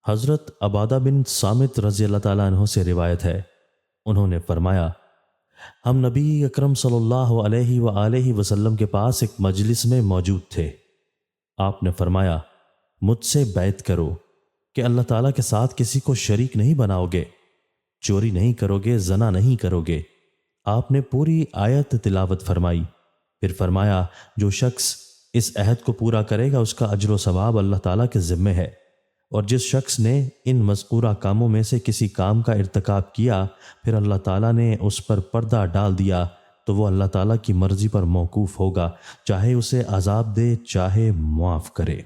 حضرت عبادہ بن صامت رضی اللہ تعالیٰ عنہ سے روایت ہے، انہوں نے فرمایا، ہم نبی اکرم صلی اللہ علیہ وآلہ وسلم کے پاس ایک مجلس میں موجود تھے۔ آپ نے فرمایا، مجھ سے بیعت کرو کہ اللہ تعالیٰ کے ساتھ کسی کو شریک نہیں بناؤ گے، چوری نہیں کرو گے، زنا نہیں کرو گے۔ آپ نے پوری آیت تلاوت فرمائی، پھر فرمایا، جو شخص اس عہد کو پورا کرے گا اس کا اجر و ثواب اللہ تعالیٰ کے ذمے ہے، اور جس شخص نے ان مذکورہ کاموں میں سے کسی کام کا ارتکاب کیا پھر اللہ تعالیٰ نے اس پر پردہ ڈال دیا تو وہ اللہ تعالیٰ کی مرضی پر موقوف ہوگا، چاہے اسے عذاب دے چاہے معاف کرے۔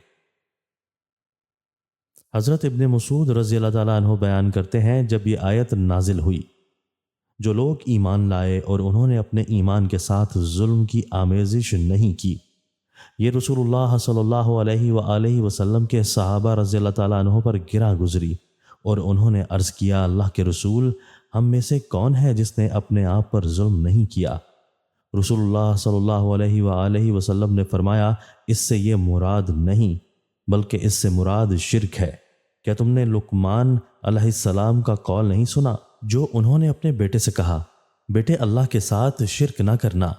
حضرت ابن مسعود رضی اللہ تعالیٰ عنہ بیان کرتے ہیں، جب یہ آیت نازل ہوئی، جو لوگ ایمان لائے اور انہوں نے اپنے ایمان کے ساتھ ظلم کی آمیزش نہیں کی، یہ رسول اللہ صلی اللہ علیہ وآلہ وسلم کے صحابہ رضی اللہ تعالیٰ عنہ پر گرا گزری، اور انہوں نے عرض کیا، اللہ کے رسول، ہم میں سے کون ہے جس نے اپنے آپ پر ظلم نہیں کیا؟ رسول اللہ صلی اللہ علیہ وآلہ وسلم نے فرمایا، اس سے یہ مراد نہیں بلکہ اس سے مراد شرک ہے۔ کیا تم نے لقمان علیہ السلام کا قول نہیں سنا جو انہوں نے اپنے بیٹے سے کہا، بیٹے اللہ کے ساتھ شرک نہ کرنا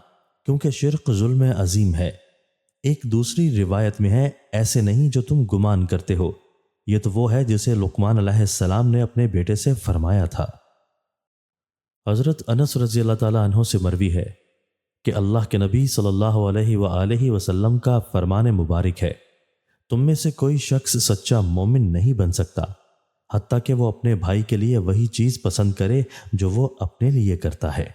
کیونکہ شرک ظلم عظیم ہے۔ ایک دوسری روایت میں ہے، ایسے نہیں جو تم گمان کرتے ہو، یہ تو وہ ہے جسے لقمان علیہ السلام نے اپنے بیٹے سے فرمایا تھا۔ حضرت انس رضی اللہ تعالیٰ عنہ سے مروی ہے کہ اللہ کے نبی صلی اللہ علیہ وآلہ وسلم کا فرمان مبارک ہے، تم میں سے کوئی شخص سچا مومن نہیں بن سکتا حتیٰ کہ وہ اپنے بھائی کے لیے وہی چیز پسند کرے جو وہ اپنے لیے کرتا ہے۔